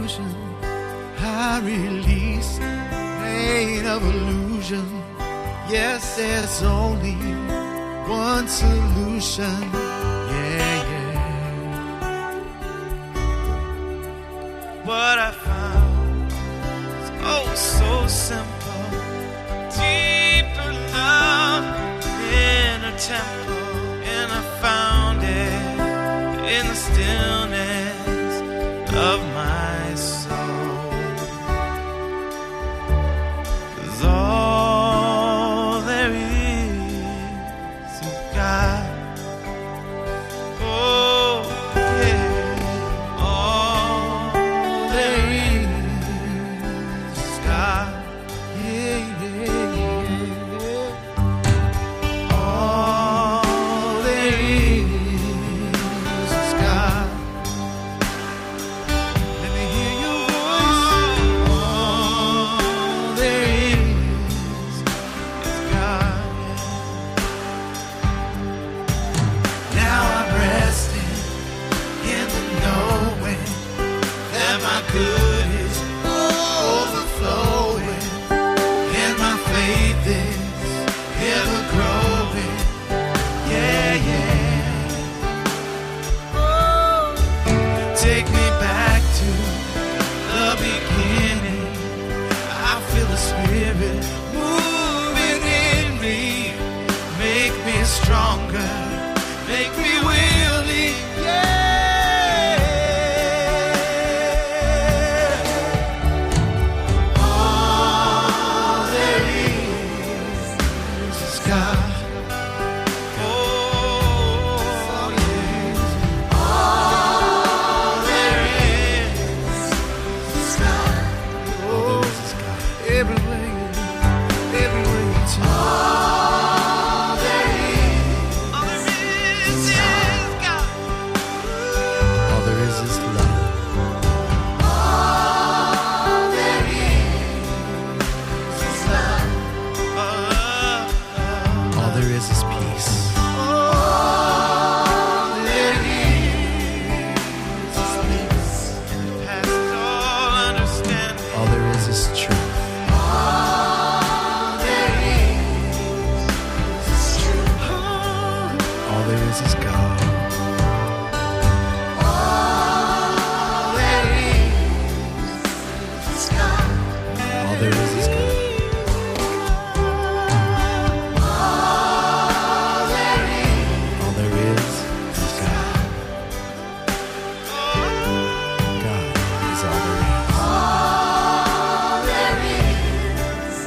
confusion. I release pain of illusion. Yes, there's only one solution. Yeah, yeah. What I found is oh so simple. Deeper love in a temple, and I found it in the stillness of my soul. 'Cause all there is God. Oh, yeah. All there is God. Yeah, yeah, yeah. All there is God. Let me hear your voice. All there is God. Now I'm resting in the knowing that my good is overflowing, and my faith is ever growing. Yeah, yeah. Oh, take me back to the beginning. I feel the Spirit moving in me. Make me stronger, make me willing. Yeah. All there is God. Oh, yeah. All there is God. Oh, everywhere you turn. All there is God. All there is love. All there is love. All there is peace. All there is peace. Past all understanding. All there is truth. All there is truth. All there is God. All there is God. All there is God. All there All there is God. God is all there is. all there is.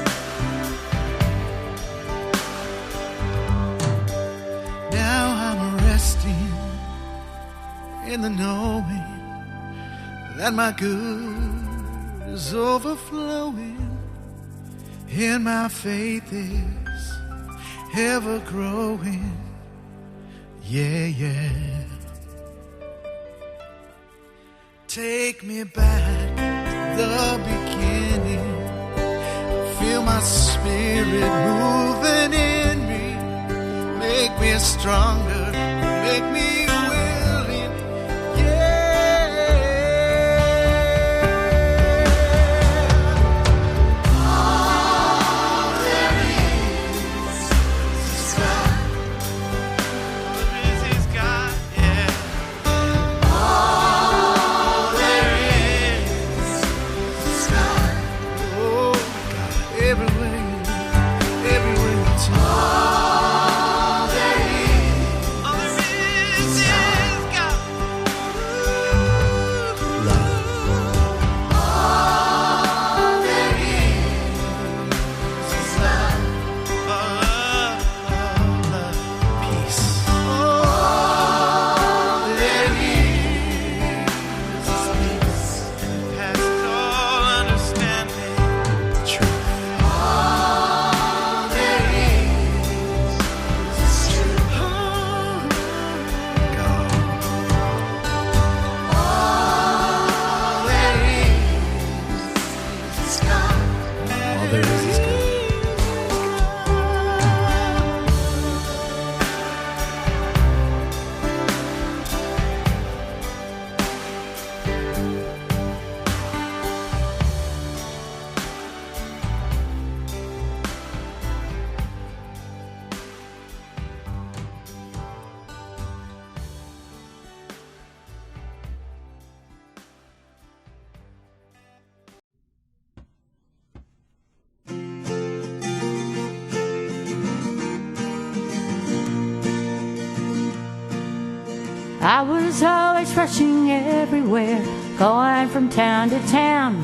Now I'm resting in the knowing that my good is overflowing, and my faith is ever growing. Yeah, yeah. Take me back to the beginning. Feel my spirit moving in me. Make me stronger, make me willing. Yeah. All there is God. All there is God. Yeah. All there is God. Oh, God. Everywhere you turn. All there is God. Love. All there is love. Love. Peace. All there is peace. Past all understanding. Truth. All there is truth. God. All there is God. All there is God. I was always rushing everywhere, going from town to town,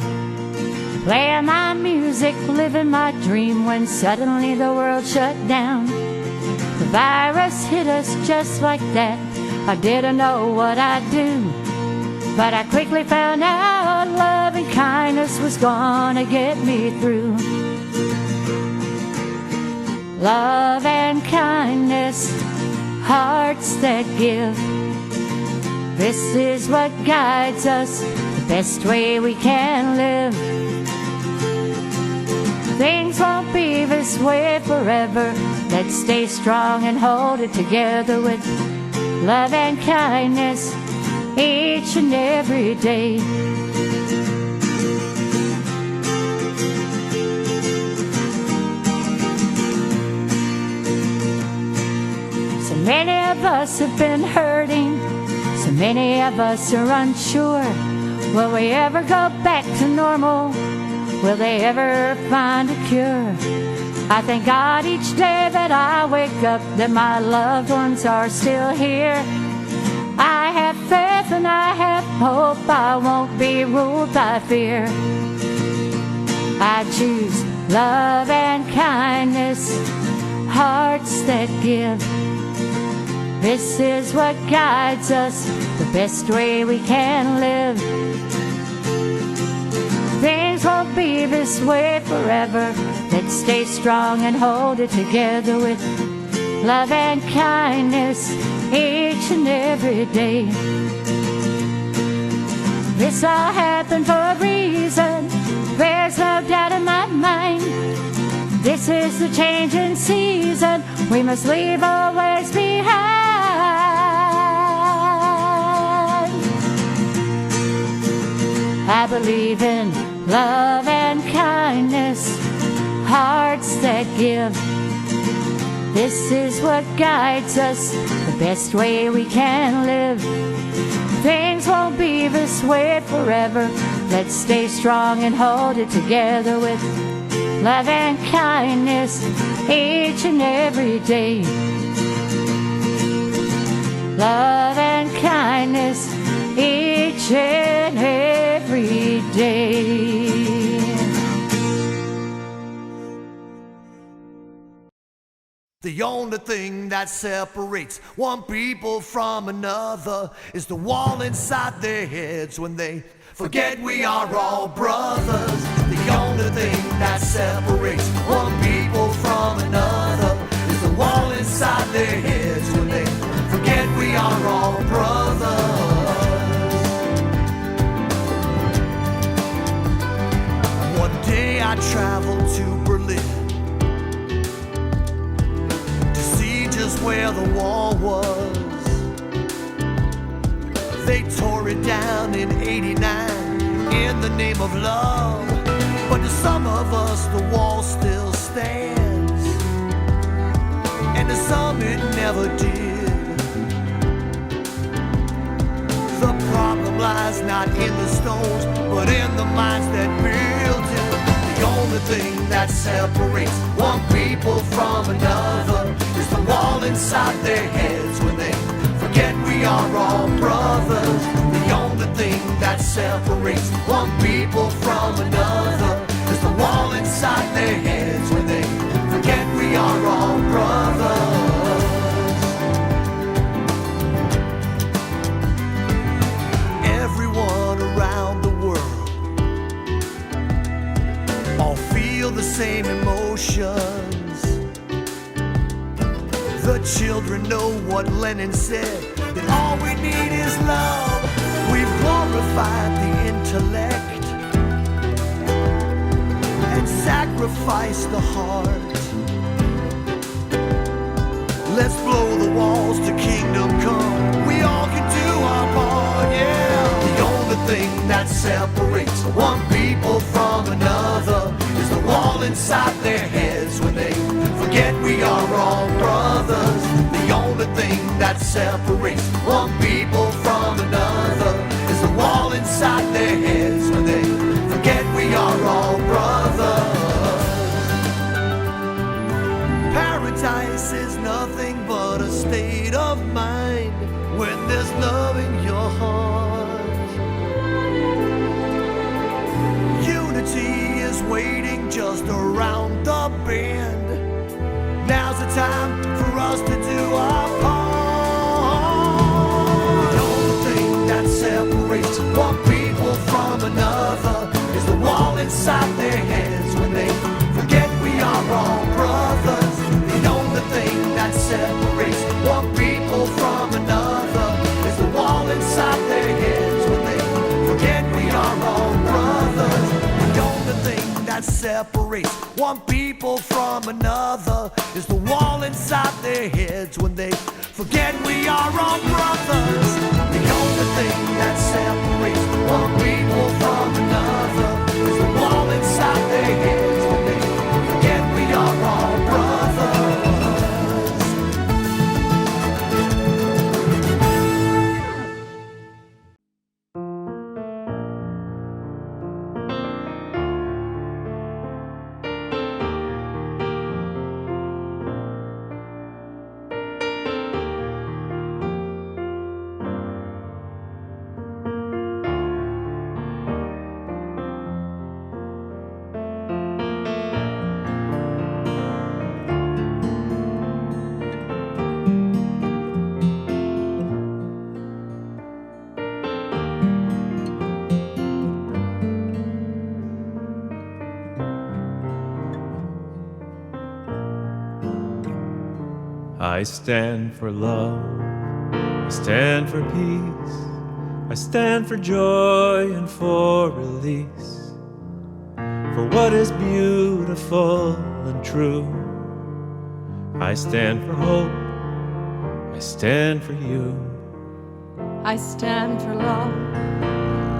playing my music, living my dream, when suddenly the world shut down. The virus hit us just like that. I didn't know what I'd do, but I quickly found out love and kindness was gonna get me through. Love and kindness, hearts that give. This is what guides us, the best way we can live. Things won't be this way forever. Let's stay strong and hold it together with love and kindness each and every day. So many of us have been hurting, so many of us are unsure. Will we ever go back to normal? Will they ever find a cure? I thank God each day that I wake up that my loved ones are still here. I have faith and I have hope. I won't be ruled by fear. I choose love and kindness, hearts that give. This is what guides us, the best way we can live. Things won't be this way forever. Let's stay strong and hold it together with love and kindness each and every day. This all happened for a reason, there's no doubt in my mind. This is the changing season, we must leave our ways behind. I believe in love and kindness, hearts that give. This is what guides us, the best way we can live. Things won't be this way forever. Let's stay strong and hold it together with love and kindness each and every day. Love and kindness each and every day. The only thing that separates one people from another is the wall inside their heads when they forget we are all brothers. The only thing that separates one people from another is the wall inside their heads when they forget we are all brothers. One day I traveled to Berlin just where the wall was. They tore it down in '89 in the name of love, but to some of us the wall still stands, and to some it never did. The problem lies not in the stones, but in the minds that built it. The only thing that separates one people from another is the wall inside their heads when they forget we are all brothers. The only thing that separates one people from another is the wall inside their heads when they forget we are all brothers. Everyone around the world all feel the same emotions. The children know what Lenin said, that all we need is love. We've glorified the intellect and sacrificed the heart. Let's blow the walls to kingdom come. We all can do our part, yeah. The only thing that separates one people from another is the wall inside their heads when they forget we are all brothers. The only thing that separates one people from another is the wall inside their heads when they forget we are all brothers. Paradise is nothing but a state of mind when there's love just around the bend. Now's the time for us to do our part. The only thing that separates one people from another is the wall inside their heads when they forget we are all brothers. The only thing that separates one people from another is the wall inside their heads when they forget we are all brothers. The only thing that separates one people from another is the wall inside their heads when they forget we are all brothers. The only thing that separates one people from another is the wall inside their heads when they forget we are all brothers. I stand for love, I stand for peace, I stand for joy and for release, for what is beautiful and true. I stand for hope, I stand for you. I stand for love,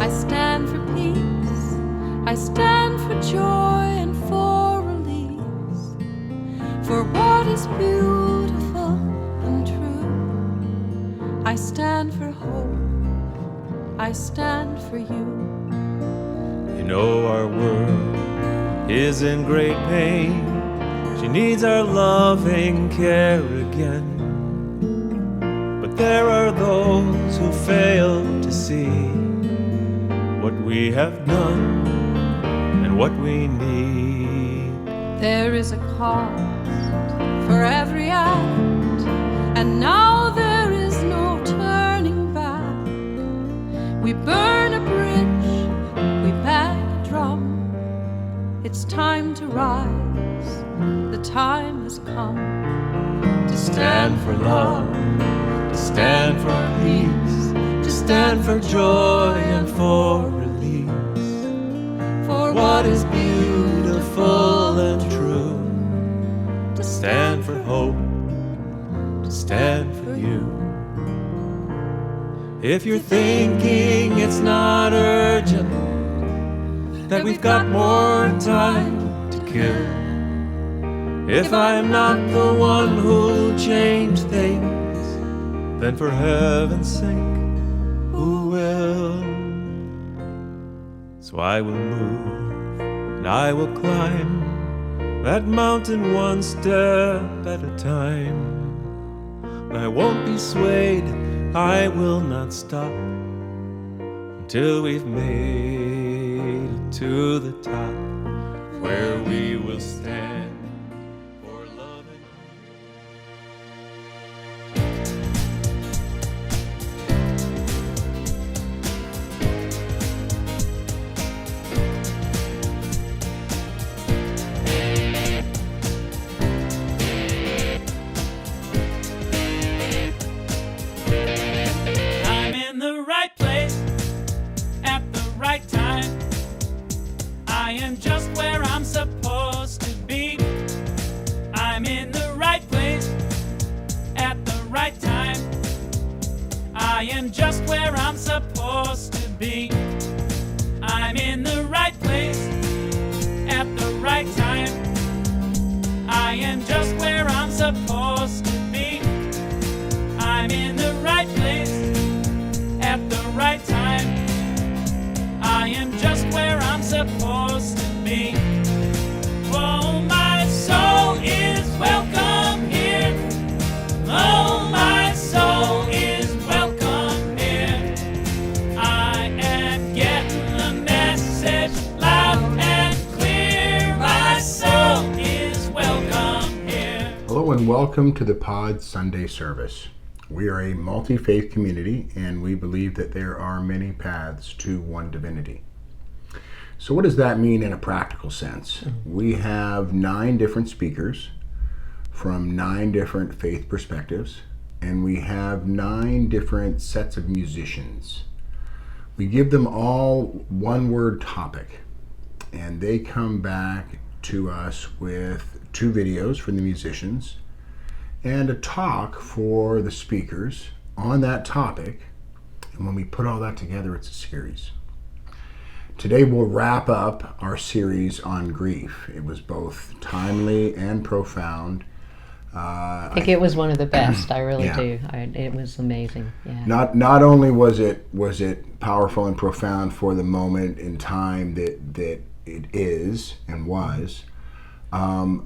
I stand for peace, I stand for joy and for release, for what is beautiful and true. I stand for hope, I stand for you. You know our world is in great pain, she needs our loving care again. But there are those who fail to see what we have done and what we need. There is a cost for every act, and now there is no turning back. We burn a bridge, we bang a drum. It's time to rise, the time has come to stand for love, to stand for peace, to stand for joy and for release, for what is beautiful and true, to stand for hope, to stand for you. If you're thinking it's not urgent, that we've got more time to kill, if I'm not the one who'll change things, then for heaven's sake, who will? So I will move and I will climb that mountain one step at a time. But I won't be swayed, I will not stop until we've made it to the top, where we will stand for love and I'm in the right place at the right time. I am just where I'm supposed to be. and welcome to the Pod Sunday service. We are a multi-faith community, and we believe that there are many paths to one divinity. So what does that mean in a practical sense? We have 9 different speakers from 9 different faith perspectives, and we have 9 different sets of musicians. We give them all one-word topic, and they come back to us with 2 videos from the musicians and a talk for the speakers on that topic. And when we put all that together, it's a series. Today we'll wrap up our series on grief. It was both timely and profound. I think it was one of the best. I really Yeah. do. It was amazing. Yeah. Not only was it powerful and profound for the moment in time that it is and was,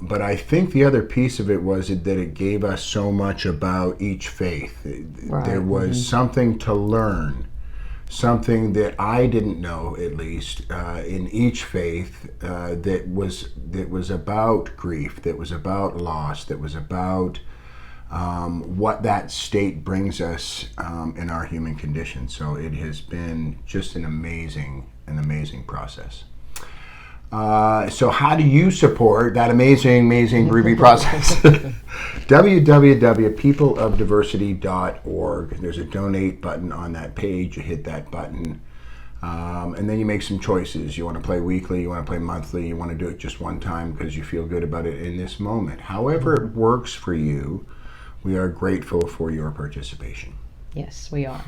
but I think the other piece of it was that it gave us so much about each faith. Right. There was something to learn, something that I didn't know, at least, in each faith that was about grief, that was about loss, that was about what that state brings us in our human condition. So it has been just an amazing process. So how do you support that amazing grieving process? www.peopleofdiversity.org. There's a donate button on that page. You hit that button, and then you make some choices. You want to play weekly, you want to play monthly, you want to do it just one time because you feel good about it in this moment. However it works for you, we are grateful for your participation. Yes, we are.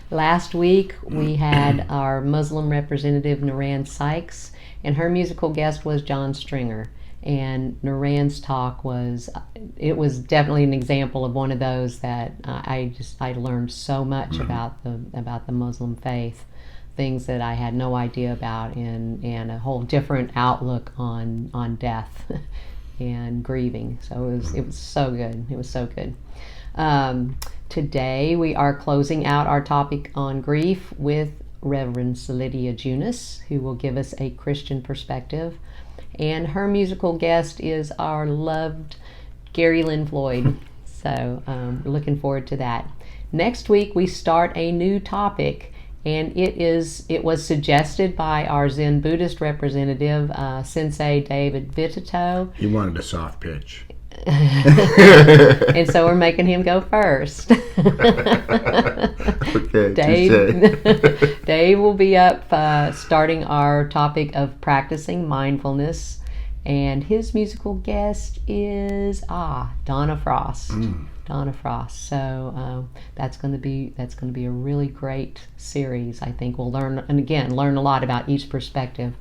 Last week we had our Muslim representative Naran Sykes, and her musical guest was John Stringer. And Naran's talk was definitely an example of one of those that I learned so much about the Muslim faith, things that I had no idea about, and a whole different outlook on death and grieving. So it was so good. It was so good. Today we are closing out our topic on grief with Reverend Selidia Juniis, who will give us a Christian perspective. And her musical guest is our loved Gary Lynn Floyd. So we're looking forward to that. Next week we start a new topic, and it was suggested by our Zen Buddhist representative, Sensei David Vitito. He wanted a soft pitch. And so we're making him go first. Okay, Dave will be up starting our topic of practicing mindfulness, and his musical guest is Donna Frost. Donna Frost. So that's going to be a really great series. I think we'll learn a lot about each perspective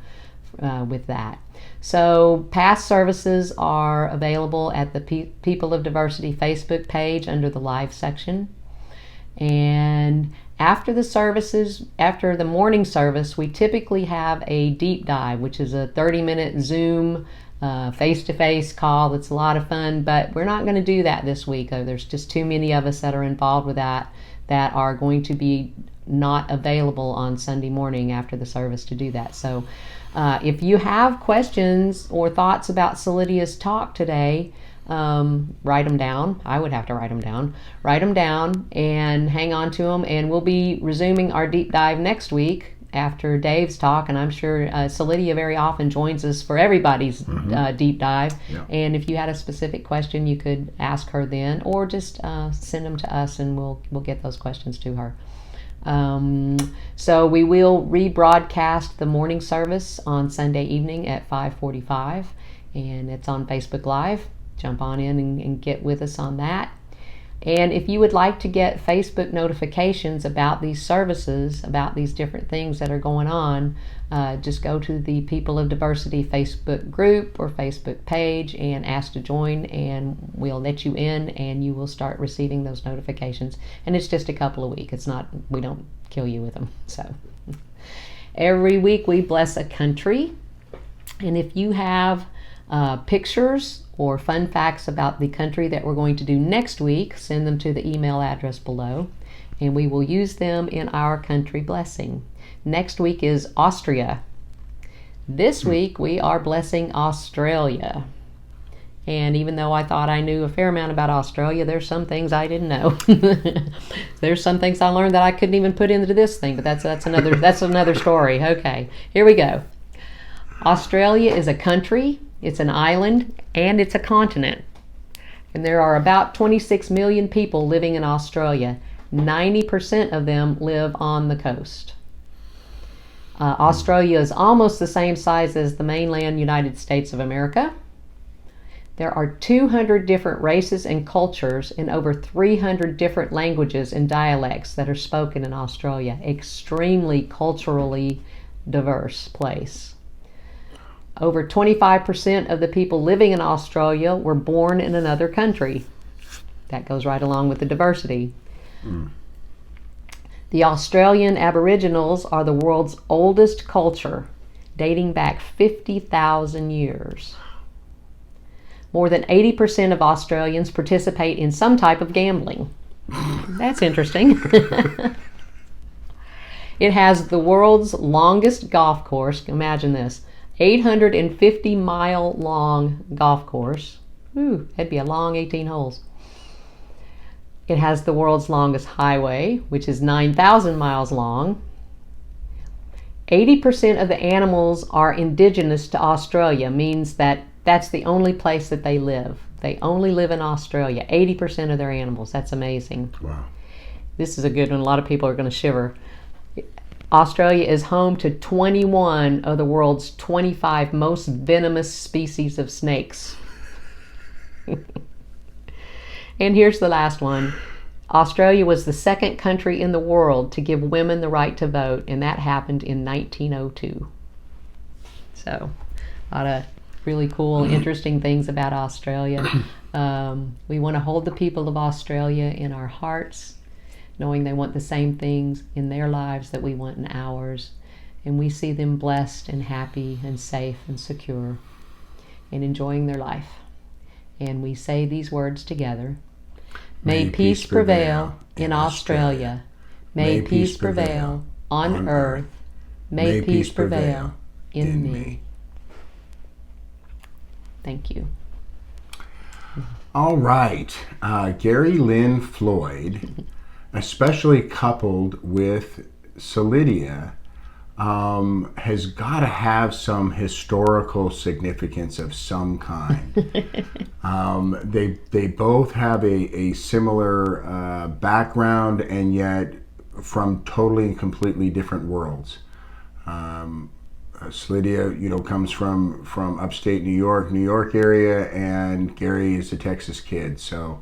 with that. So past services are available at the People of Diversity Facebook page under the live section. And after the morning service, we typically have a deep dive, which is a 30-minute Zoom face-to-face call. That's a lot of fun, but we're not going to do that this week. There's just too many of us that are involved with that are going to be not available on Sunday morning after the service to do that. So if you have questions or thoughts about Selidia's talk today, write them down. I would have to write them down. Write them down and hang on to them, and we'll be resuming our deep dive next week after Dave's talk, and I'm sure Selidia very often joins us for everybody's deep dive. Yeah. And if you had a specific question, you could ask her then, or just send them to us, and we'll get those questions to her. So we will rebroadcast the morning service on Sunday evening at 5:45, and it's on Facebook Live. Jump on in and get with us on that. And if you would like to get Facebook notifications about these services, about these different things that are going on, just go to the People of Diversity Facebook group or Facebook page and ask to join, and we'll let you in, and you will start receiving those notifications. And it's just a couple a week. We don't kill you with them. So every week we bless a country, and if you have pictures or fun facts about the country that we're going to do next week, send them to the email address below, and we will use them in our country blessing. Next week is Austria. This week we are blessing Australia. And even though I thought I knew a fair amount about Australia, there's some things I didn't know. There's some things I learned that I couldn't even put into this thing, but that's another story. Okay, here we go. Australia is a country, it's an island, and it's a continent. And there are about 26 million people living in Australia. 90% of them live on the coast. Australia is almost the same size as the mainland United States of America. There are 200 different races and cultures and over 300 different languages and dialects that are spoken in Australia. Extremely culturally diverse place. Over 25% of the people living in Australia were born in another country. That goes right along with the diversity. The Australian Aboriginals are the world's oldest culture, dating back 50,000 years. More than 80% of Australians participate in some type of gambling. That's interesting. It has the world's longest golf course. Imagine this, 850-mile long golf course. Ooh, that'd be a long 18 holes. It has the world's longest highway, which is 9,000 miles long. 80% of the animals are indigenous to Australia, means that that's the only place that they live. They only live in Australia. 80% of their animals. That's amazing. Wow. This is a good one. A lot of people are going to shiver. Australia is home to 21 of the world's 25 most venomous species of snakes. And here's the last one. Australia was the second country in the world to give women the right to vote, and that happened in 1902. So, a lot of really cool, interesting things about Australia. We want to hold the people of Australia in our hearts, knowing they want the same things in their lives that we want in ours. And we see them blessed and happy and safe and secure and enjoying their life. And we say these words together. May peace prevail in Australia. May peace prevail on earth. May peace prevail in me. Thank you. All right. Gary Lynn Floyd, especially coupled with Selidia, has got to have some historical significance of some kind. They both have a similar background, and yet from totally and completely different worlds. Selidia, comes from upstate New York area, and Gary is a Texas kid. So,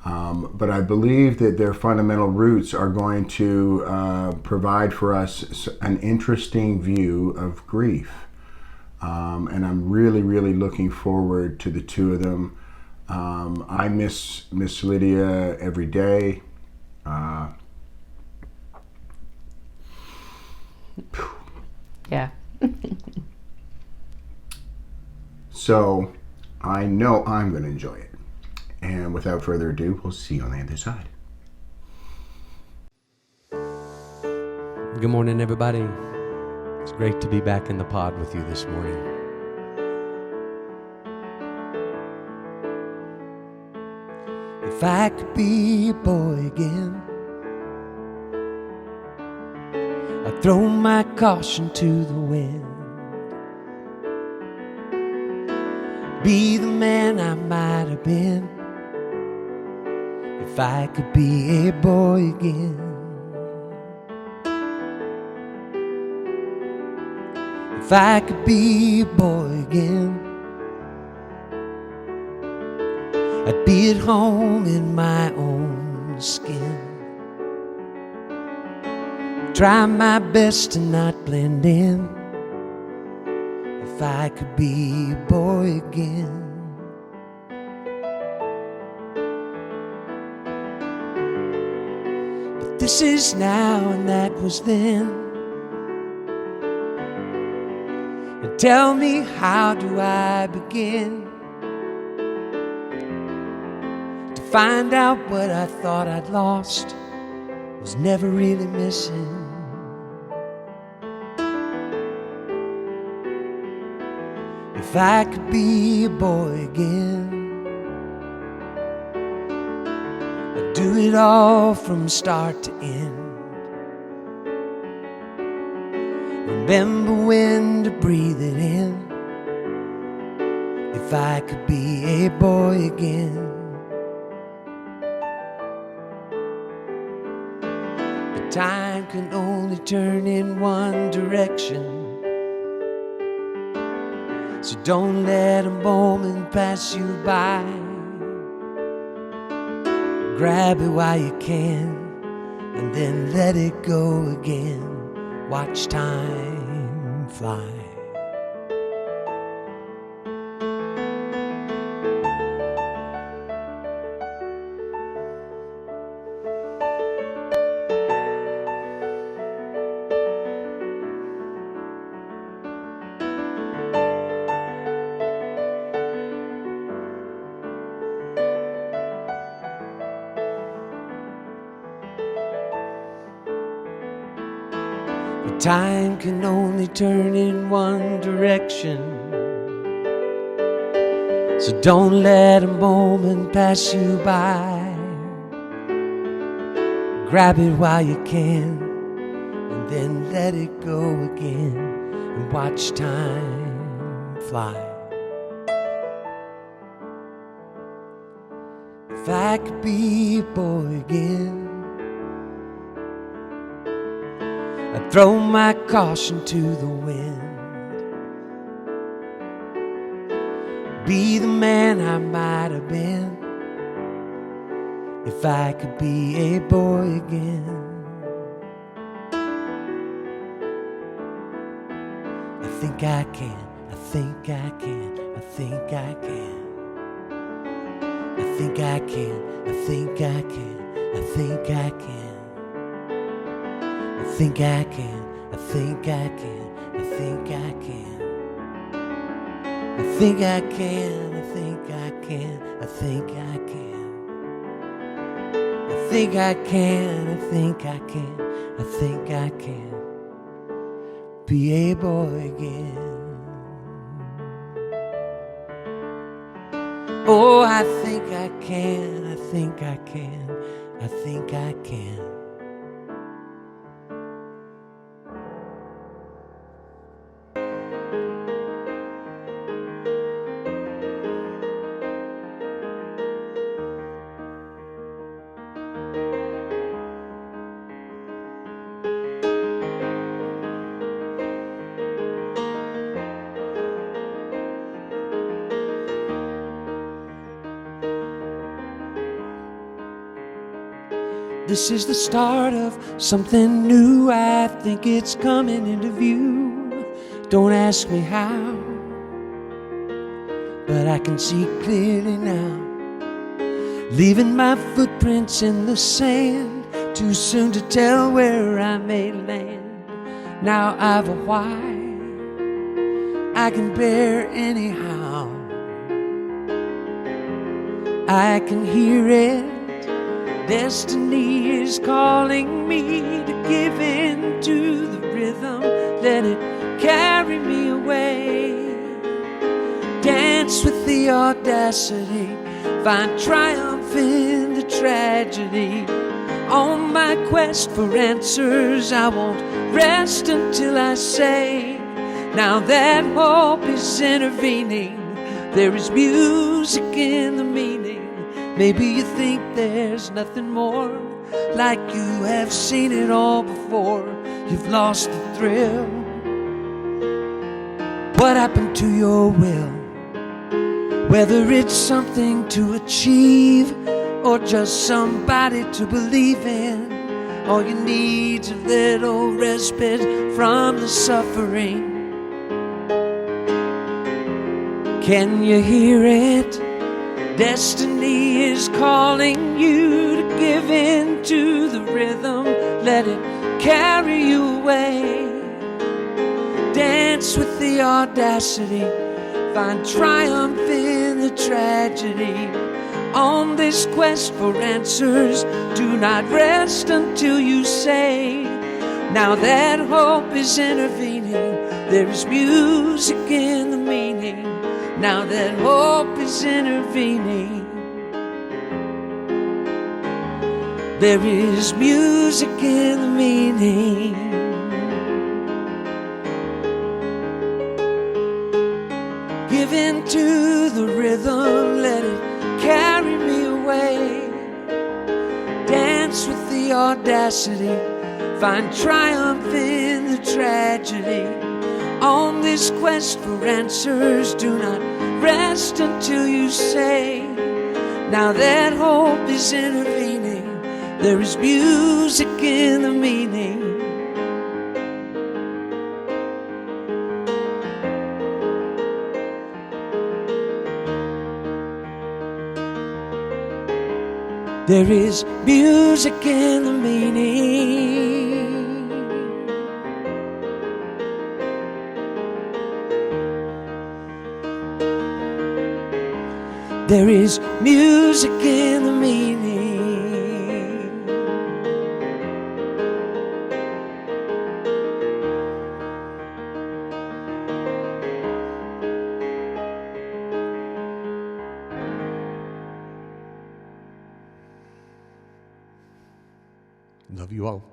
but I believe that their fundamental roots are going to provide for us an interesting view of grief. And I'm really, really looking forward to the two of them. I miss Selidia every day. Yeah. So I know I'm going to enjoy it. And without further ado, we'll see you on the other side. Good morning, everybody. It's great to be back in the pod with you this morning. If I could be a boy again, I'd throw my caution to the wind. Be the man I might have been if I could be a boy again. If I could be a boy again, I'd be at home in my own skin. Try my best to not blend in. If I could be a boy again. But this is now and that was then. And tell me, how do I begin to find out what I thought I'd lost was never really missing? If If I could be a boy again, I'd do it all from start to end. Remember when to breathe it in. If I could be a boy again. But time can only turn in one direction, so don't let a moment pass you by. Grab it while you can, and then let it go again. Watch time fly. But time can only turn in one direction, so don't let a moment pass you by. Grab it while you can, and then let it go again, and watch time fly. If I could be a boy again, I'd throw my caution to the wind, be the man I might have been. If I could be a boy again. I think I can, I think I can, I think I can. I think I can, I think I can, I think I can. I think I can, I think I can, I think I can. I think I can, I think I can, I think I can. I think I can, I think I can, I think I can be a boy again. Oh, I think I can, I think I can, I think I can. This is the start of something new. I think it's coming into view. Don't ask me how, but I can see clearly now. Leaving my footprints in the sand, too soon to tell where I may land. Now I've a why I can bear anyhow. I can hear it. Destiny is calling me to give in to the rhythm. Let it carry me away. Dance with the audacity. Find triumph in the tragedy. On my quest for answers, I won't rest until I say, now that hope is intervening, there is music in the meaning. Maybe you think there's nothing more, like you have seen it all before. You've lost the thrill. What happened to your will? Whether it's something to achieve or just somebody to believe in, all you need's a little respite from the suffering. Can you hear it? Destiny is calling you to give in to the rhythm. Let it carry you away. Dance with the audacity. Find triumph in the tragedy. On this quest for answers, do not rest until you say, now that hope is intervening, there is music in the meaning. now that hope is intervening. There is music in the meaning. Give in to the rhythm, let it carry me away. Dance with the audacity, find triumph in the tragedy. On this quest for answers, do not rest until you say, now that hope is intervening. There is music in the meaning. There is music in the meaning. There is music in the meaning. Love you all.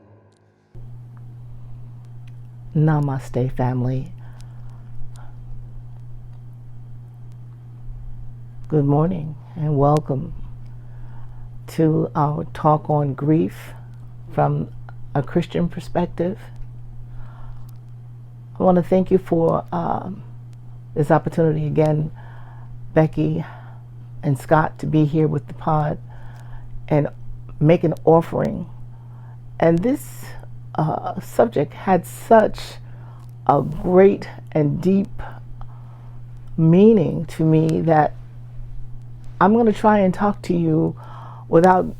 Namaste, family. Good morning and welcome to our talk on grief from a Christian perspective. I want to thank you for this opportunity again, Becky and Scott, to be here with the pod and make an offering. And this subject had such a great and deep meaning to me that I'm going to try and talk to you without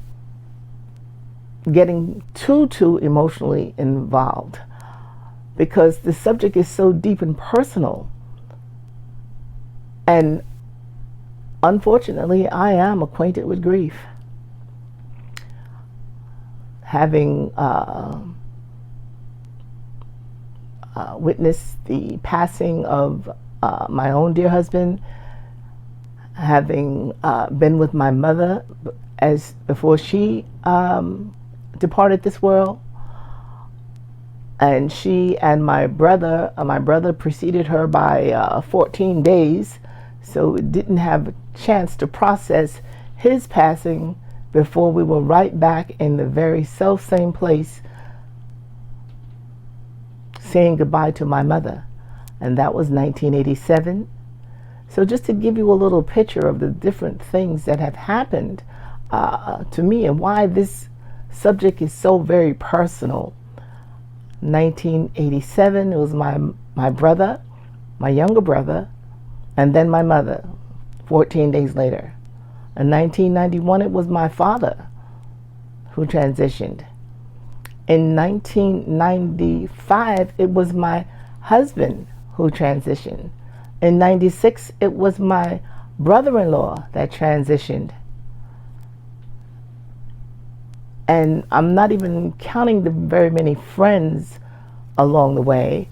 getting too emotionally involved, because the subject is so deep and personal. And unfortunately, I am acquainted with grief. Having witnessed the passing of my own dear husband, having been with my mother as before she departed this world, and she and my brother preceded her by 14 days, so it didn't have a chance to process his passing before we were right back in the very same place saying goodbye to my mother. And that was 1987. So just to give you a little picture of the different things that have happened to me and why this subject is so very personal. 1987, it was my brother, my younger brother, and then my mother 14 days later. In 1991, it was my father who transitioned. In 1995, it was my husband who transitioned. In 96, it was my brother-in-law that transitioned. And I'm not even counting the very many friends along the way.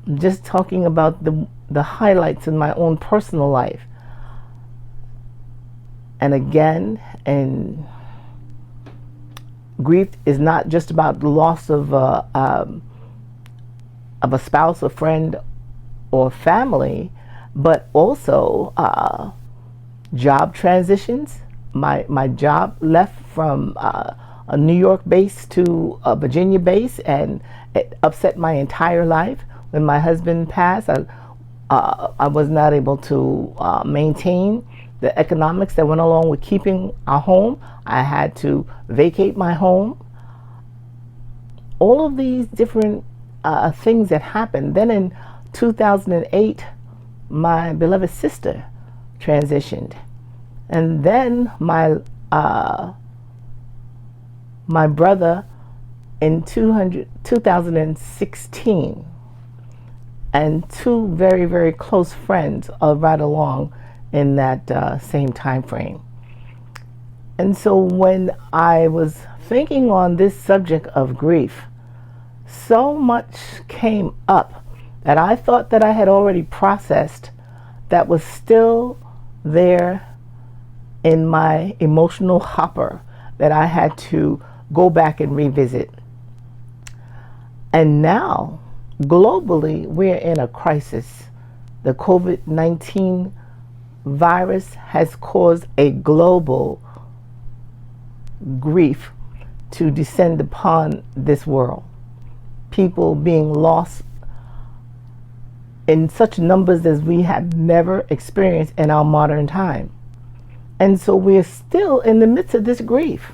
I'm just talking about the highlights in my own personal life. And again, and grief is not just about the loss of a spouse, a friend, or family, but also job transitions. My job left from a New York base to a Virginia base, and it upset my entire life. When my husband passed, I was not able to maintain the economics that went along with keeping our home. I had to vacate my home. All of these different things that happened. Then in 2008, my beloved sister transitioned. And then my brother in 2016, and two very, very close friends right along in that same time frame. And so when I was thinking on this subject of grief, so much came up that I thought that I had already processed that was still there in my emotional hopper that I had to go back and revisit. And now, globally, we're in a crisis. The COVID-19 virus has caused a global grief to descend upon this world. People being lost in such numbers as we have never experienced in our modern time. And so we're still in the midst of this grief.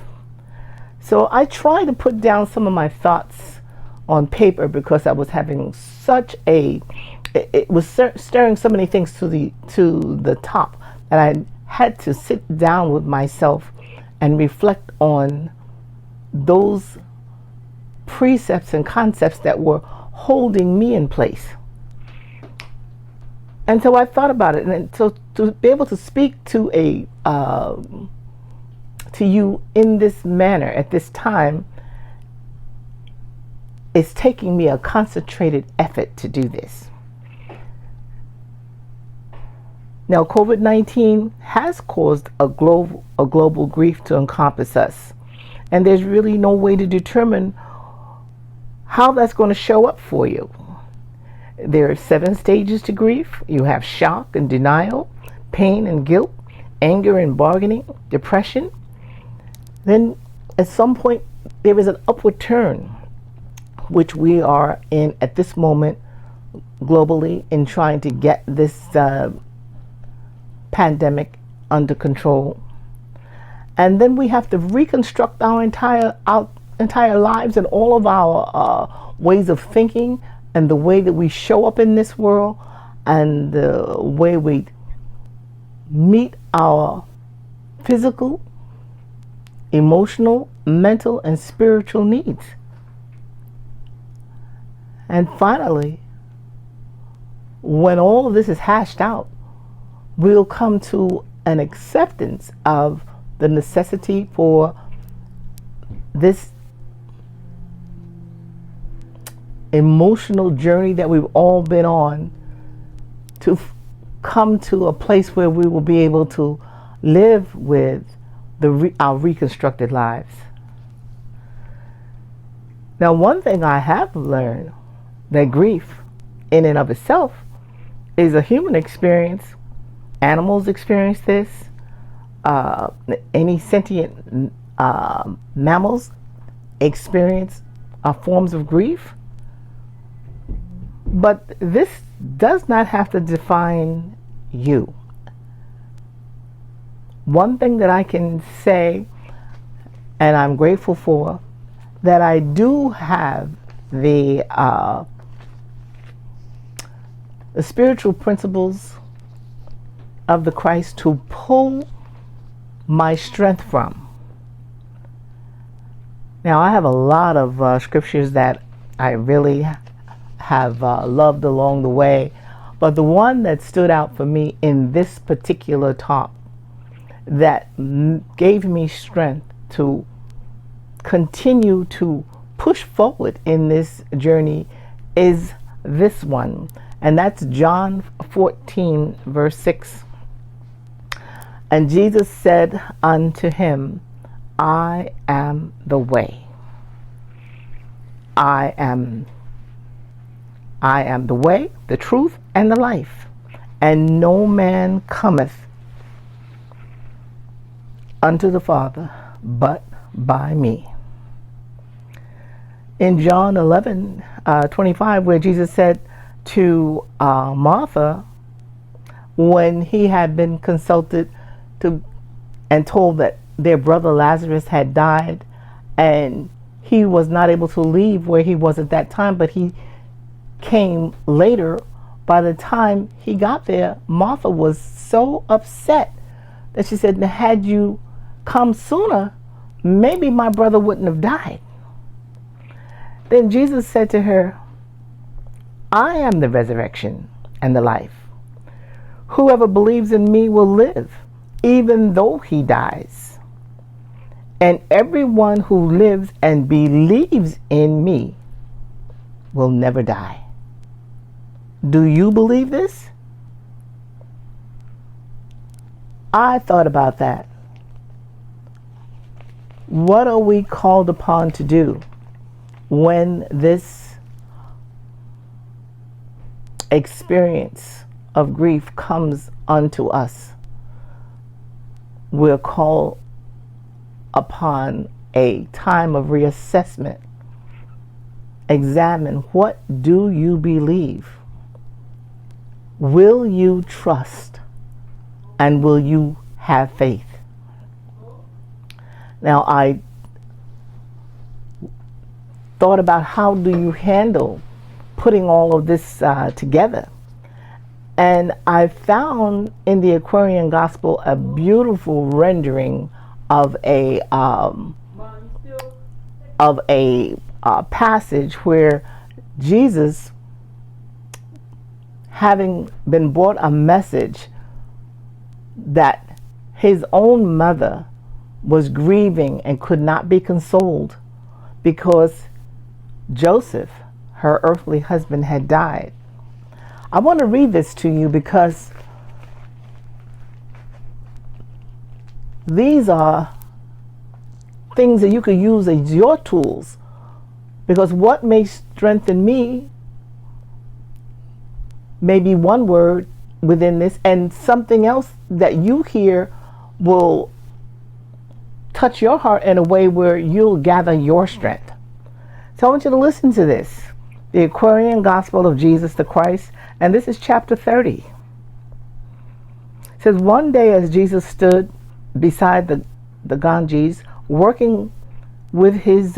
So I try to put down some of my thoughts on paper because I was having such it was stirring so many things to the top that I had to sit down with myself and reflect on those precepts and concepts that were holding me in place. And so I thought about it, and so to be able to speak to you in this manner at this time, it's taking me a concentrated effort to do this. Now, COVID-19 has caused a global grief to encompass us, and there's really no way to determine how that's going to show up for you. There are 7 stages to grief. You have shock and denial, pain and guilt, anger and bargaining, depression. Then at some point there is an upward turn, which we are in at this moment globally in trying to get this pandemic under control. And then we have to reconstruct our entire lives and all of our ways of thinking and the way that we show up in this world and the way we meet our physical, emotional, mental, and spiritual needs. And finally, when all of this is hashed out, we'll come to an acceptance of the necessity for this emotional journey that we've all been on to come to a place where we will be able to live with our reconstructed lives. Now, one thing I have learned, that grief in and of itself is a human experience. Animals experience this. Any sentient mammals experience forms of grief. But this does not have to define you. One thing that I can say, and I'm grateful for, that I do have the spiritual principles of the Christ to pull my strength from. Now, I have a lot of scriptures that I really have loved along the way, but the one that stood out for me in this particular talk that gave me strength to continue to push forward in this journey is this one, and that's John 14 verse 6. And Jesus said unto him, I am the way. I am the way, the truth, and the life, and no man cometh unto the Father but by me. In John 11:25, where Jesus said to Martha, when he had been consulted and told that their brother Lazarus had died, and he was not able to leave where he was at that time, but he came later. By the time he got there, Martha was so upset that she said, had you come sooner, maybe my brother wouldn't have died. Then Jesus said to her, I am the resurrection and the life. Whoever believes in me will live, even though he dies. And everyone who lives and believes in me will never die. Do you believe this? I thought about that. What are we called upon to do when this experience of grief comes unto us? We're called upon a time of reassessment. Examine, what do you believe? Will you trust? And will you have faith? Now, I thought about how do you handle putting all of this together. And I found in the Aquarian Gospel a beautiful rendering of a passage where Jesus, having been brought a message that his own mother was grieving and could not be consoled because Joseph, her earthly husband, had died. I want to read this to you because these are things that you could use as your tools, because what may strengthen me may be one word within this, and something else that you hear will touch your heart in a way where you'll gather your strength. So I want you to listen to this. The Aquarian Gospel of Jesus the Christ, and this is chapter 30. It says, one day as Jesus stood beside the Ganges, working with his,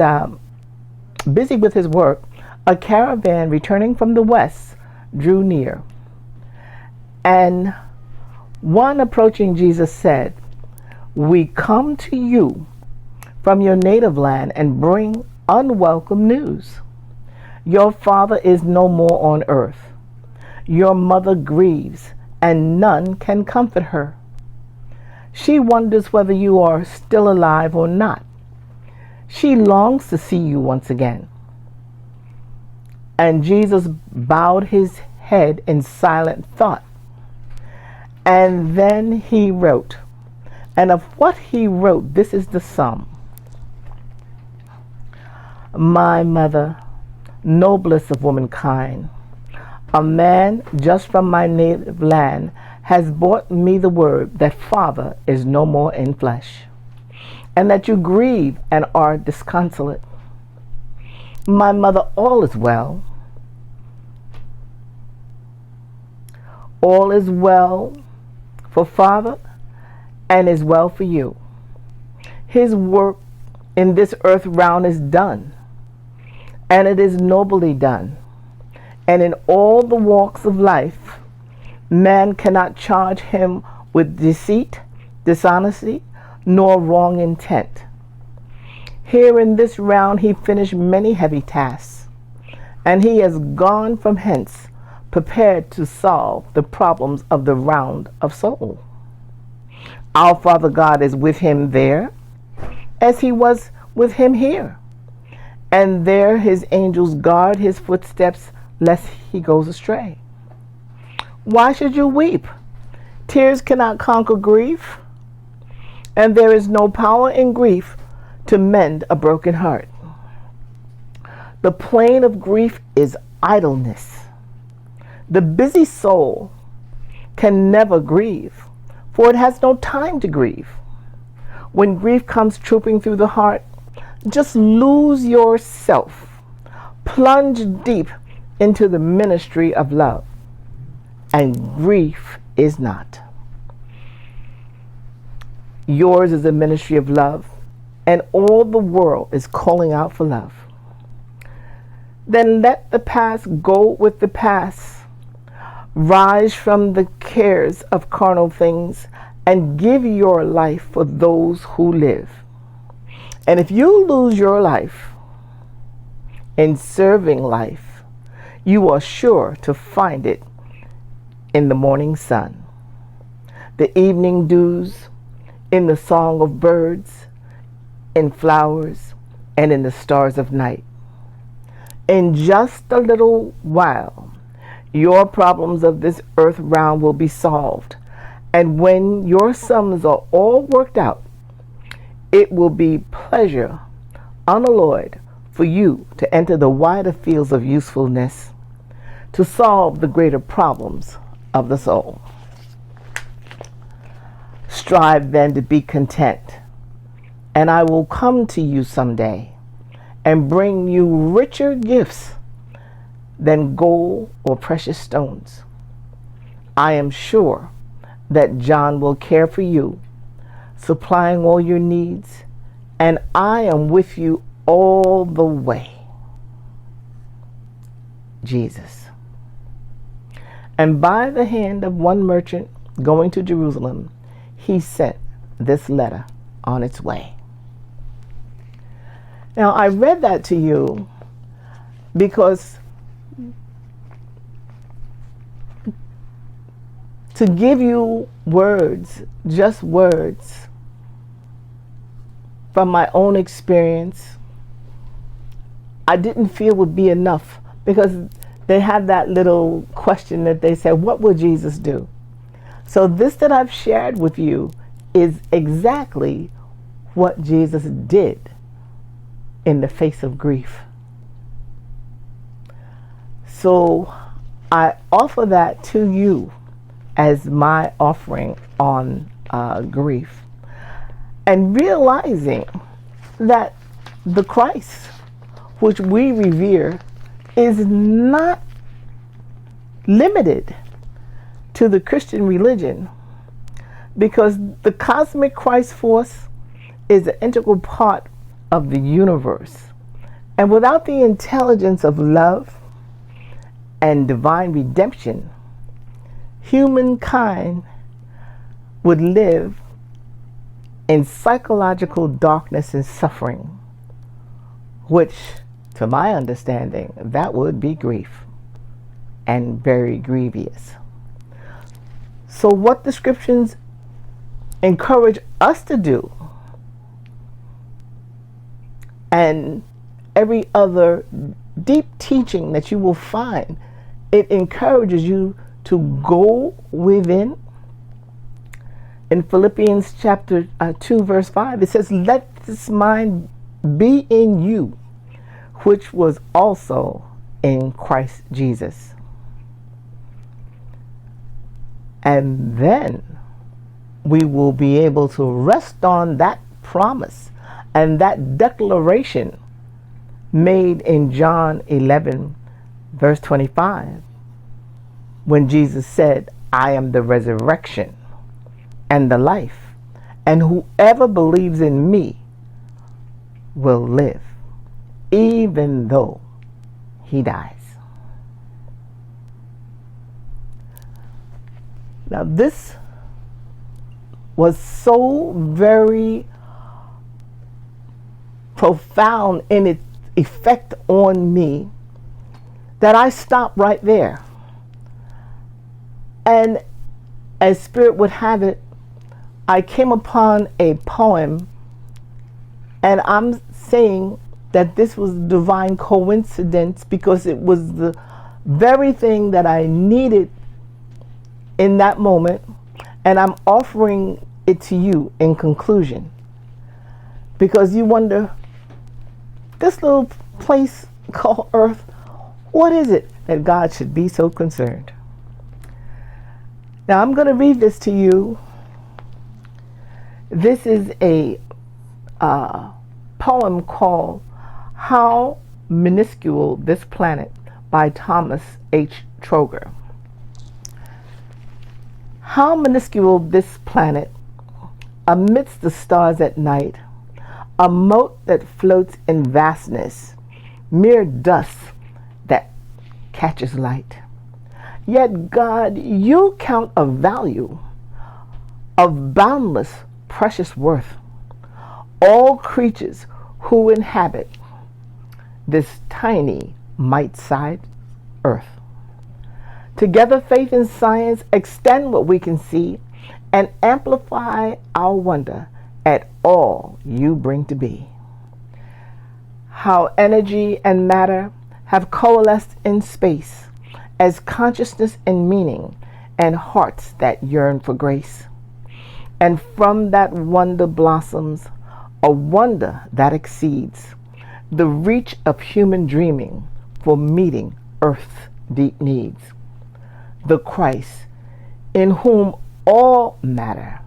busy with his work, a caravan returning from the west drew near. And one approaching Jesus said, we come to you from your native land and bring unwelcome news. Your father is no more on earth. Your mother grieves, and none can comfort her. She wonders whether you are still alive or not. She longs to see you once again. And Jesus bowed his head in silent thought. And then he wrote. And of what he wrote, this is the sum. My mother, noblest of womankind, a man just from my native land has brought me the word that father is no more in flesh, and that you grieve and are disconsolate. My mother, all is well. All is well for father and is well for you. His work in this earth round is done, and it is nobly done. And in all the walks of life, man cannot charge him with deceit, dishonesty, nor wrong intent. Here in this round he finished many heavy tasks, and he has gone from hence prepared to solve the problems of the round of soul. Our Father God is with him there, as he was with him here. And there his angels guard his footsteps, lest he goes astray. Why should you weep? Tears cannot conquer grief, and there is no power in grief to mend a broken heart. The plain of grief is idleness. The busy soul can never grieve, for it has no time to grieve. When grief comes trooping through the heart, just lose yourself. Plunge deep into the ministry of love, and grief is not. Yours is a ministry of love, and all the world is calling out for love. Then let the past go with the past. Rise from the cares of carnal things and give your life for those who live. And if you lose your life in serving life, you are sure to find it in the morning sun, the evening dews, in the song of birds, in flowers, and in the stars of night. In just a little while, your problems of this earth round will be solved, And when your sums are all worked out, it will be pleasure unalloyed for you to enter the wider fields of usefulness to solve the greater problems of the soul. Strive then to be content, and I will come to you someday and bring you richer gifts than gold or precious stones. I am sure that John will care for you, supplying all your needs, and I am with you all the way. Jesus. And by the hand of one merchant going to Jerusalem, he sent this letter on its way. Now, I read that to you because to give you words, just words, from my own experience, I didn't feel would be enough, because they had that little question that they said, what would Jesus do? So this that I've shared with you is exactly what Jesus did in the face of grief. So I offer that to you as my offering on grief, and realizing that the Christ which we revere is not limited to the Christian religion, because the cosmic Christ force is an integral part of the universe. And without the intelligence of love and divine redemption, humankind would live in psychological darkness and suffering, which, to my understanding, that would be grief, and very grievous. So what the scriptures encourage us to do, and every other deep teaching that you will find, it encourages you to go within. In Philippians chapter 2 verse 5, it says, let this mind be in you, which was also in Christ Jesus. And then we will be able to rest on that promise and that declaration made in John 11 verse 25, when Jesus said, I am the resurrection and the life, and whoever believes in me will live, even though he dies. Now, this was so very profound in its effect on me that I stopped right there. And as Spirit would have it, I came upon a poem, and I'm saying that this was divine coincidence because it was the very thing that I needed in that moment, and I'm offering it to you in conclusion, because you wonder, this little place called Earth, what is it that God should be so concerned? Now I'm going to read this to you. This is a poem called How Minuscule This Planet by Thomas H. Troger. How minuscule this planet, amidst the stars at night, a mote that floats in vastness, mere dust that catches light. Yet, God, you count a value of boundless precious worth all creatures who inhabit this tiny mite-sized earth. Together, faith and science extend what we can see and amplify our wonder at all you bring to be. How energy and matter have coalesced in space as consciousness and meaning and hearts that yearn for grace. And from that wonder blossoms a wonder that exceeds the reach of human dreaming for meeting earth's deep needs. The Christ, in whom all matter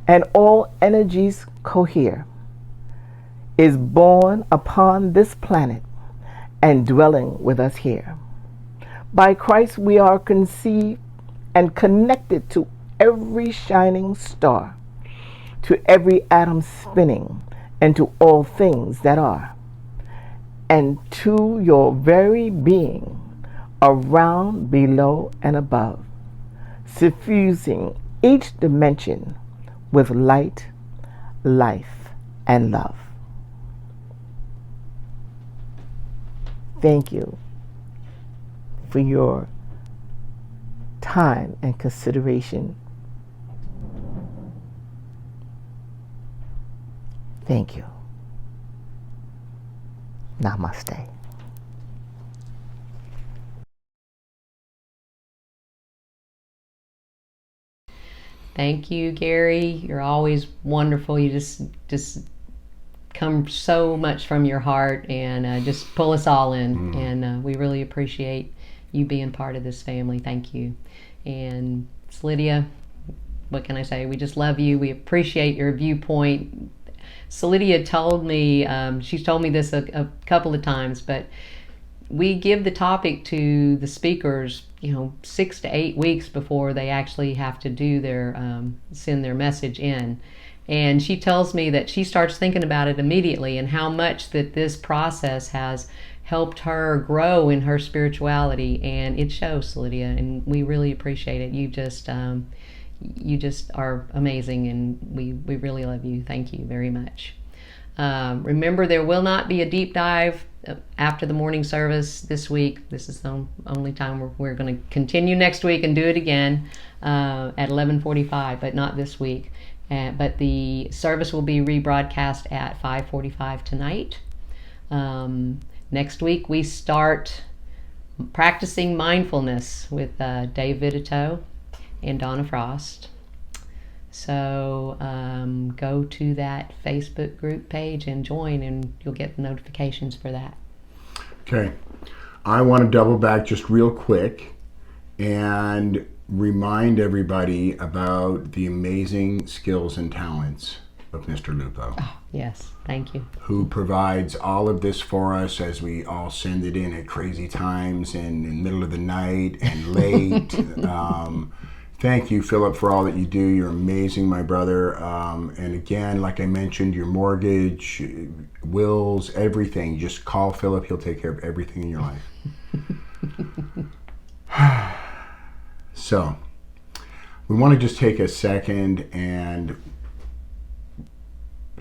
and all energies cohere, is born upon this planet and dwelling with us here. By Christ we are conceived and connected to every shining star, to every atom spinning, and to all things that are, and to your very being, around, below, and above, suffusing each dimension with light, life, and love. Thank you for your time and consideration. Thank you. Namaste. Thank you, Gary. You're always wonderful. You just come so much from your heart and just pull us all in. And we really appreciate you being part of this family. Thank you. And Selidia, what can I say? We just love you. We appreciate your viewpoint. Selidia told me, she's told me this a couple of times, but we give the topic to the speakers, 6 to 8 weeks before they actually have to do their send their message in. And she tells me that she starts thinking about it immediately and how much that this process has helped her grow in her spirituality, and it shows, Selidia, and we really appreciate it. You just are amazing, and we really love you. Thank you very much. Remember, there will not be a deep dive after the morning service this week. This is the only time we're going to continue next week and do it again at 11:45, but not this week. But the service will be rebroadcast at 5:45 tonight. Next week we start practicing mindfulness with Dave Vitito and Donna Frost. So go to that Facebook group page and join, and you'll get the notifications for that. Okay. I want to double back just real quick and remind everybody about the amazing skills and talents of Mr. Lupo. Oh, yes, thank you. Who provides all of this for us as we all send it in at crazy times and in the middle of the night and late. Thank you, Philip, for all that you do. You're amazing, my brother. And again, like I mentioned, your mortgage, wills, everything. Just call Philip. He'll take care of everything in your life. So, we want to just take a second and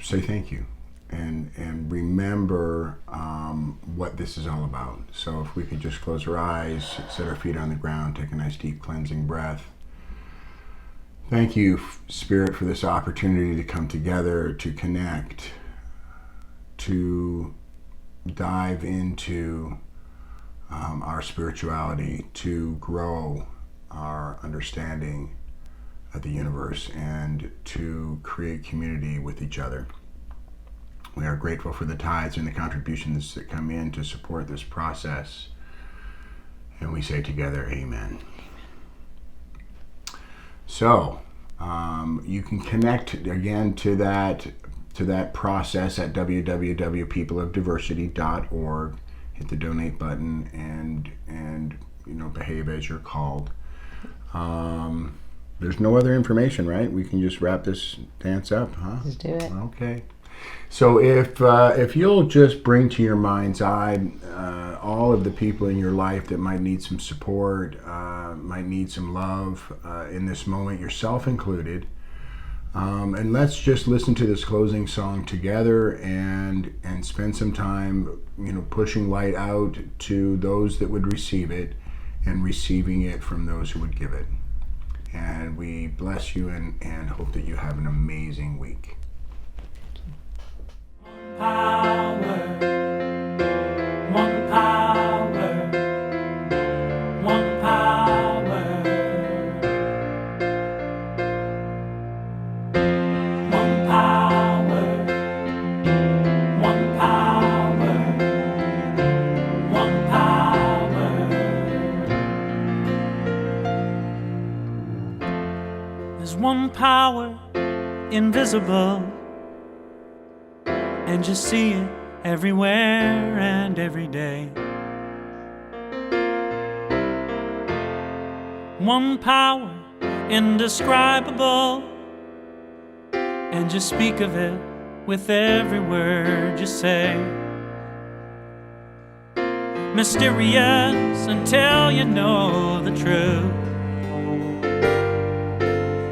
say thank you and remember what this is all about. So if we could just close our eyes, set our feet on the ground, take a nice deep cleansing breath. Thank you, Spirit, for this opportunity to come together, to connect, to dive into our spirituality, to grow our understanding of the universe, and to create community with each other. We are grateful for the tithes and the contributions that come in to support this process. And we say together, amen. So, you can connect again to that process at www.peopleofdiversity.org. Hit the donate button and behave as you're called. There's no other information, right? We can just wrap this dance up, huh? Let's do it. Okay. So if you'll just bring to your mind's eye all of the people in your life that might need some support, might need some love in this moment, yourself included, and let's just listen to this closing song together and spend some time, pushing light out to those that would receive it and receiving it from those who would give it. And we bless you and hope that you have an amazing week. Power, one power, one power, power invisible, and you see it everywhere and every day. One power indescribable, and you speak of it with every word you say. Mysterious until you know the truth,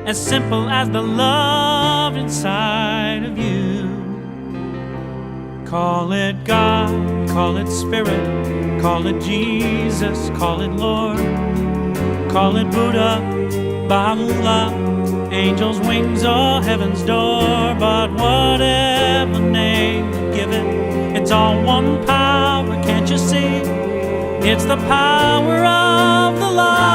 as simple as the love inside of you. Call it God, call it Spirit, call it Jesus, call it Lord, call it Buddha, Baha'u'llah, angels' wings or heaven's door. But whatever name you give it, it's all one power, can't you see? It's the power of the light.